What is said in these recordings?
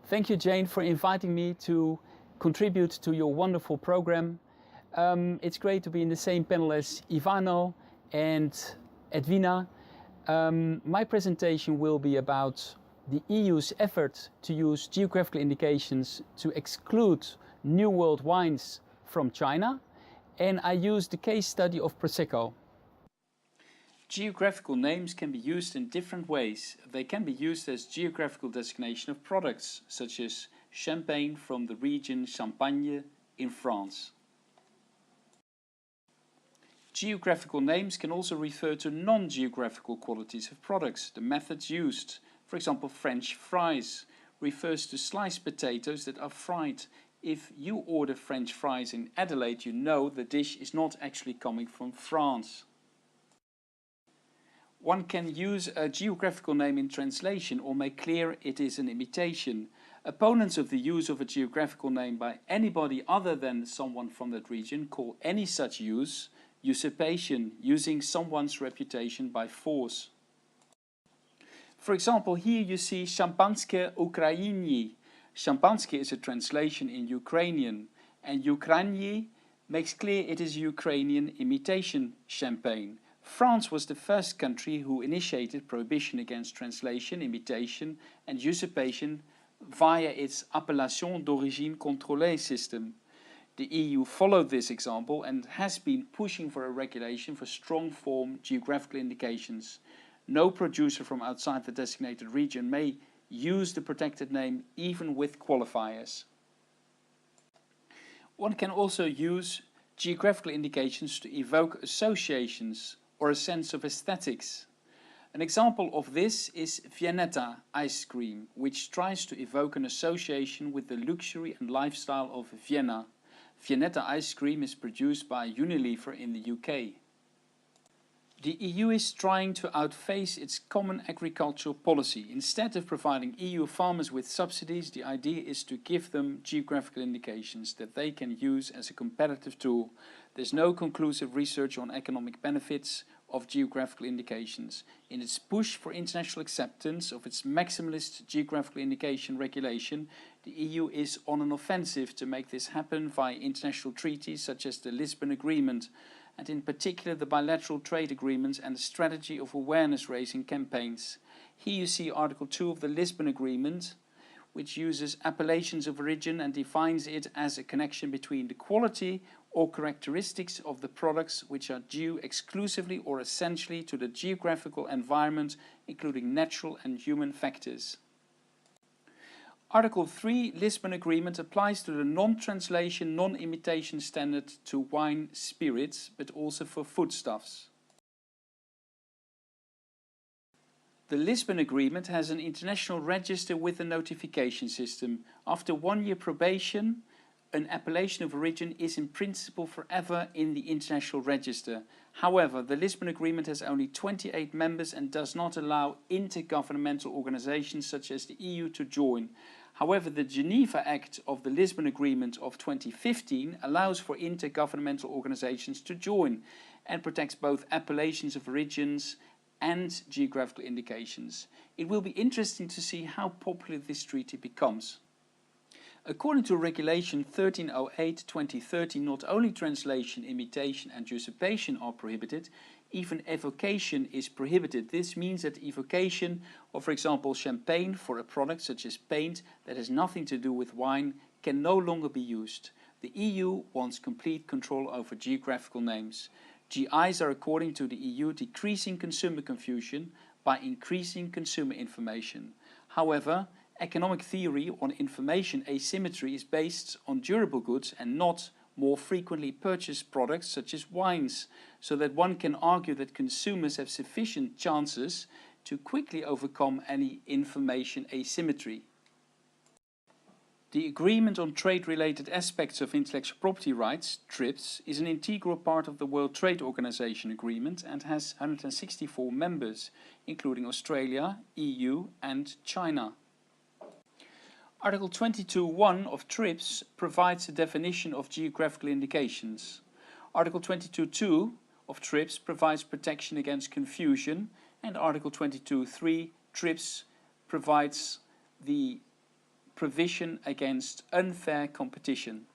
Thank you, Jane, for inviting me to contribute to your wonderful program. It's great to be in the same panel as Ivano and Edwina. My presentation will be about the EU's effort to use geographical indications to exclude New World wines from China, and I use the case study of Prosecco. Geographical names can be used in different ways. They can be used as geographical designation of products, such as champagne from the region Champagne in France. Geographical names can also refer to non-geographical qualities of products. The methods used, for example, French fries, refers to sliced potatoes that are fried. If you order French fries in Adelaide, you know the dish is not actually coming from France. One can use a geographical name in translation or make clear it is an imitation. Opponents of the use of a geographical name by anybody other than someone from that region call any such use usurpation, using someone's reputation by force. For example, here you see Shampanske Ukraini. Shampanske is a translation in Ukrainian, and Ukraini makes clear it is Ukrainian imitation champagne. France was the first country who initiated prohibition against translation, imitation and usurpation via its Appellation d'origine contrôlée system. The EU followed this example and has been pushing for a regulation for strong form geographical indications. No producer from outside the designated region may use the protected name even with qualifiers. One can also use geographical indications to evoke associations or a sense of aesthetics. An example of this is Viennetta ice cream, which tries to evoke an association with the luxury and lifestyle of Vienna. Viennetta ice cream is produced by Unilever in the UK. The EU is trying to outface its common agricultural policy. Instead of providing EU farmers with subsidies, the idea is to give them geographical indications that they can use as a competitive tool. There's no conclusive research on economic benefits of geographical indications. In its push for international acceptance of its maximalist geographical indication regulation, the EU is on an offensive to make this happen via international treaties such as the Lisbon Agreement, and in particular the bilateral trade agreements and the strategy of awareness-raising campaigns. Here you see Article 2 of the Lisbon Agreement, which uses appellations of origin and defines it as a connection between the quality or characteristics of the products which are due exclusively or essentially to the geographical environment, including natural and human factors. Article 3 Lisbon Agreement applies to the non-translation, non-imitation standard to wine spirits, but also for foodstuffs. The Lisbon Agreement has an international register with a notification system. After 1 year probation, an appellation of origin is in principle forever in the international register. However, the Lisbon Agreement has only 28 members and does not allow intergovernmental organizations such as the EU to join. However, the Geneva Act of the Lisbon Agreement of 2015 allows for intergovernmental organizations to join and protects both appellations of origins and geographical indications. It will be interesting to see how popular this treaty becomes. According to Regulation 1308/2013, not only translation, imitation and usurpation are prohibited, even evocation is prohibited. This means that evocation of, for example, champagne for a product such as paint that has nothing to do with wine can no longer be used. The EU wants complete control over geographical names. GIs are, according to the EU, decreasing consumer confusion by increasing consumer information. However, economic theory on information asymmetry is based on durable goods and not more frequently purchased products such as wines, so that one can argue that consumers have sufficient chances to quickly overcome any information asymmetry. The Agreement on Trade-Related Aspects of Intellectual Property Rights, TRIPS, is an integral part of the World Trade Organization agreement and has 164 members, including Australia, EU and China. Article 22.1 of TRIPS provides a definition of geographical indications. Article 22.2 of TRIPS provides protection against confusion, and Article 22.3 TRIPS provides the provision against unfair competition.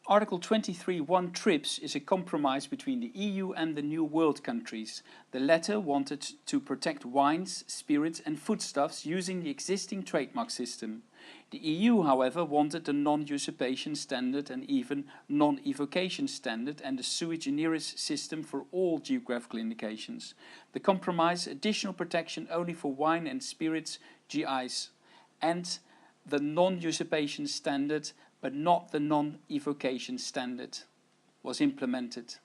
Article 23(1) TRIPS is a compromise between the EU and the New World countries. The latter wanted to protect wines, spirits and foodstuffs using the existing trademark system. The EU, however, wanted the non-usurpation standard and even non-evocation standard and the sui generis system for all geographical indications. The compromise, additional protection only for wine and spirits GIs, and the non-usurpation standard but not the non-evocation standard, was implemented.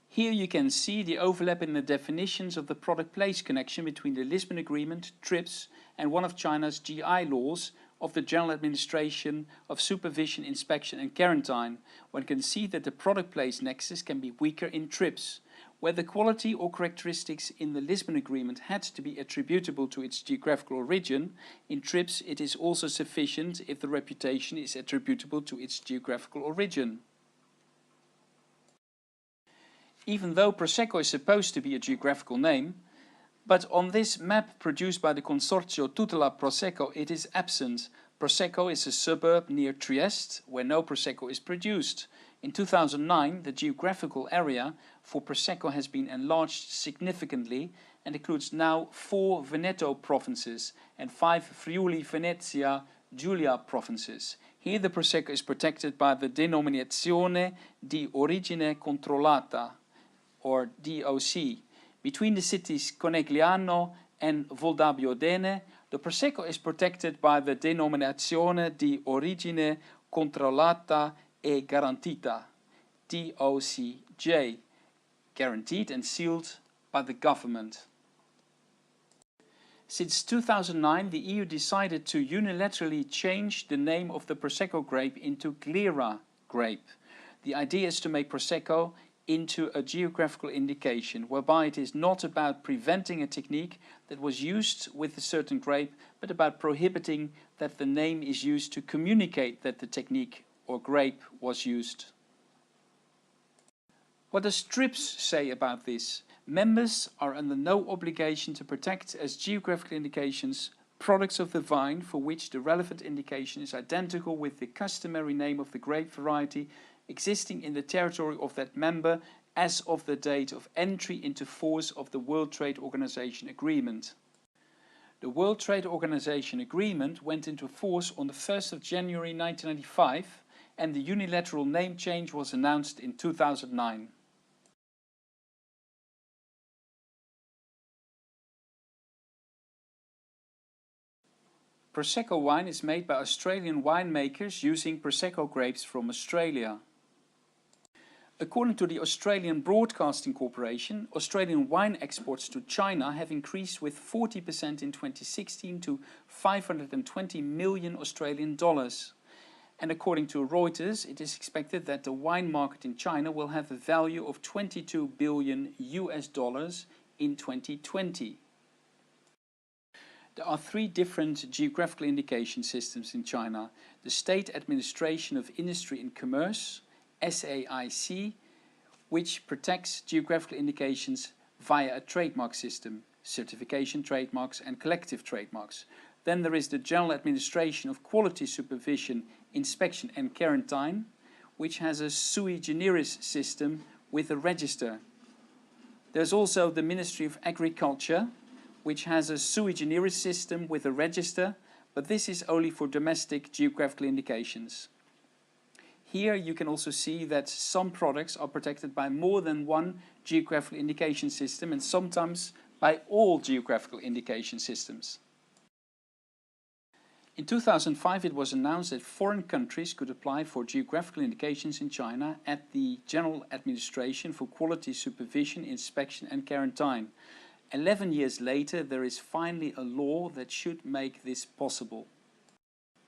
Here you can see the overlap in the definitions of the product-place connection between the Lisbon Agreement, TRIPS, and one of China's GI laws of the General Administration of Supervision, Inspection and Quarantine. One can see that the product-place nexus can be weaker in TRIPS. Where the quality or characteristics in the Lisbon Agreement had to be attributable to its geographical origin, in TRIPS it is also sufficient if the reputation is attributable to its geographical origin. Even though Prosecco is supposed to be a geographical name, but on this map produced by the Consorzio Tutela Prosecco it is absent. Prosecco is a suburb near Trieste where no Prosecco is produced. In 2009, the geographical area for Prosecco has been enlarged significantly and includes now 4 Veneto provinces and 5 Friuli Venezia Giulia provinces. Here the Prosecco is protected by the Denominazione di Origine Controllata, or DOC. Between the cities Conegliano and Voldabio-Dene, the Prosecco is protected by the Denominazione di Origine Controllata e Garantita, DOCG, guaranteed and sealed by the government. Since 2009, the EU decided to unilaterally change the name of the Prosecco grape into Glera grape. The idea is to make Prosecco into a geographical indication, whereby it is not about preventing a technique that was used with a certain grape, but about prohibiting that the name is used to communicate that the technique or grape was used. What does TRIPS say about this? Members are under no obligation to protect as geographical indications products of the vine for which the relevant indication is identical with the customary name of the grape variety existing in the territory of that member as of the date of entry into force of the World Trade Organization Agreement. The World Trade Organization Agreement went into force on the 1st of January 1995 and the unilateral name change was announced in 2009. Prosecco wine is made by Australian winemakers using Prosecco grapes from Australia. According to the Australian Broadcasting Corporation, Australian wine exports to China have increased with 40% in 2016 to 520 million Australian dollars. And according to Reuters, it is expected that the wine market in China will have a value of $22 billion in 2020. There are 3 different geographical indication systems in China. The State Administration of Industry and Commerce, SAIC, which protects geographical indications via a trademark system, certification trademarks and collective trademarks. Then there is the General Administration of Quality Supervision, Inspection and Quarantine, which has a sui generis system with a register. There's also the Ministry of Agriculture, which has a sui generis system with a register, but this is only for domestic geographical indications. Here you can also see that some products are protected by more than one geographical indication system and sometimes by all geographical indication systems. In 2005 it was announced that foreign countries could apply for geographical indications in China at the General Administration for Quality Supervision, Inspection and Quarantine. 11 years later there is finally a law that should make this possible.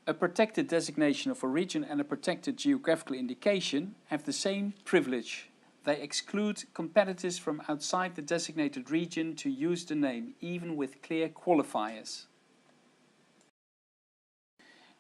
A protected designation of origin and a protected geographical indication have the same privilege. They exclude competitors from outside the designated region to use the name, even with clear qualifiers.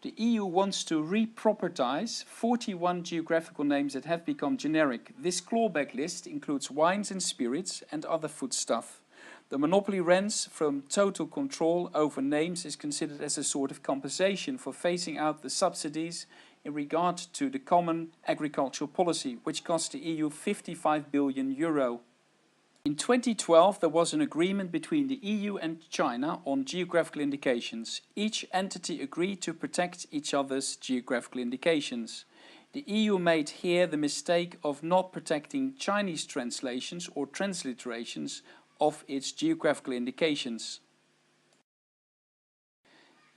The EU wants to re-propertize 41 geographical names that have become generic. This clawback list includes wines and spirits and other foodstuff. The monopoly rents from total control over names is considered as a sort of compensation for phasing out the subsidies in regard to the common agricultural policy, which cost the EU 55 billion euro. In 2012 there was an agreement between the EU and China on geographical indications. Each entity agreed to protect each other's geographical indications. The EU made here the mistake of not protecting Chinese translations or transliterations of its geographical indications.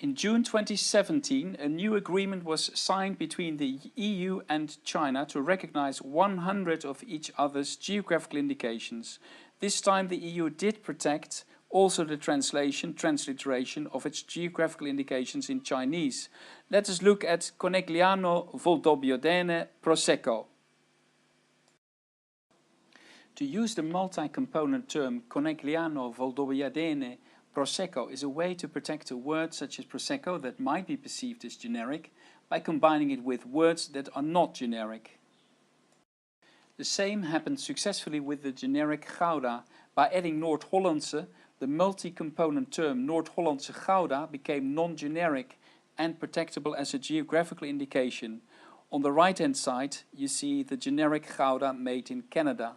In June 2017, a new agreement was signed between the EU and China to recognize 100 of each other's geographical indications. This time the EU did protect also the transliteration of its geographical indications in Chinese. Let us look at Conegliano Valdobbiadene Prosecco. To use the multi-component term Conegliano Valdobbiadene Prosecco is a way to protect a word such as Prosecco that might be perceived as generic by combining it with words that are not generic. The same happened successfully with the generic Gouda. By adding Noord-Hollandse, the multi-component term Noord-Hollandse Gouda became non-generic and protectable as a geographical indication. On the right-hand side you see the generic Gouda made in Canada.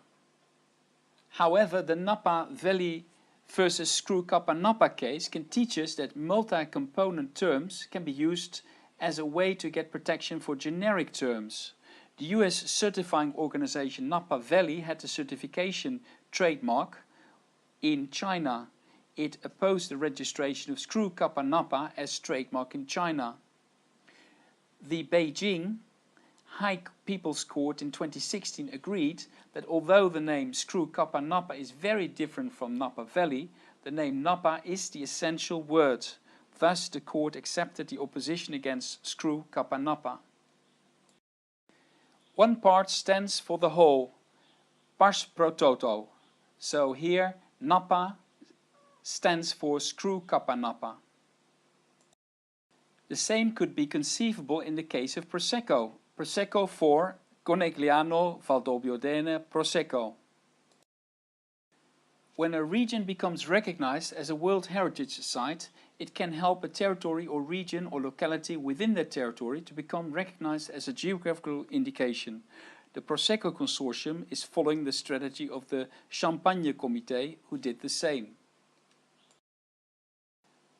However, the Napa Valley versus Screw Kappa Napa case can teach us that multi-component terms can be used as a way to get protection for generic terms. The US certifying organization Napa Valley had the certification trademark in China. It opposed the registration of Screw Kappa Napa as trademark in China. The Beijing High People's Court in 2016 agreed that although the name Screw Kappa Napa is very different from Napa Valley, the name Napa is the essential word. Thus the court accepted the opposition against Screw Kappa Napa. One part stands for the whole, pars pro toto. So here Napa stands for Screw Kappa Napa. The same could be conceivable in the case of Prosecco. Prosecco for Conegliano Valdobbiadene Prosecco. When a region becomes recognized as a World Heritage Site, it can help a territory or region or locality within that territory to become recognized as a geographical indication. The Prosecco Consortium is following the strategy of the Champagne Comité, who did the same.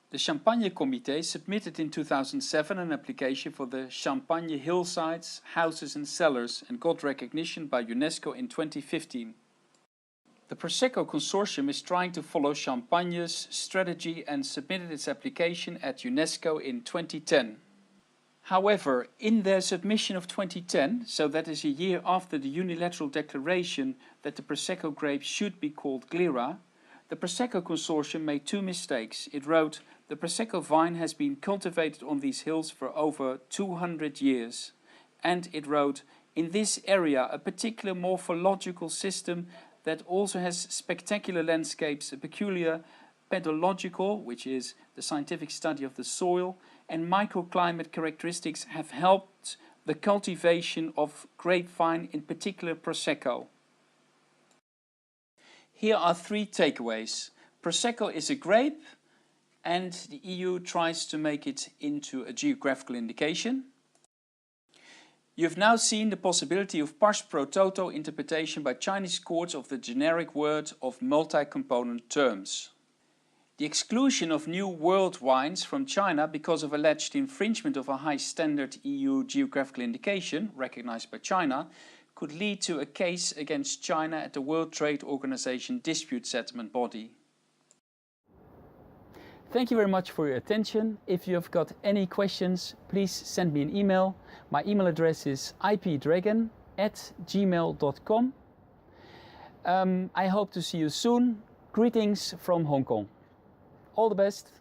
The Champagne Comité submitted in 2007 an application for the Champagne hillsides, houses and cellars and got recognition by UNESCO in 2015. The Prosecco Consortium is trying to follow Champagne's strategy and submitted its application at UNESCO in 2010. However, in their submission of 2010, so that is a year after the unilateral declaration that the Prosecco grape should be called Glera, the Prosecco Consortium made two mistakes. It wrote, "The Prosecco vine has been cultivated on these hills for over 200 years." And it wrote, "In this area a particular morphological system that also has spectacular landscapes, a peculiar pedological, which is the scientific study of the soil, and microclimate characteristics have helped the cultivation of grapevine, in particular Prosecco." Here are three takeaways. Prosecco is a grape and the EU tries to make it into a geographical indication. You've now seen the possibility of pars pro toto interpretation by Chinese courts of the generic word of multi-component terms. The exclusion of new world wines from China because of alleged infringement of a high standard EU geographical indication, recognized by China, could lead to a case against China at the World Trade Organization dispute settlement body. Thank you very much for your attention. If you have got any questions, please send me an email. My email address is ipdragon@gmail.com. I hope to see you soon. Greetings from Hong Kong. All the best.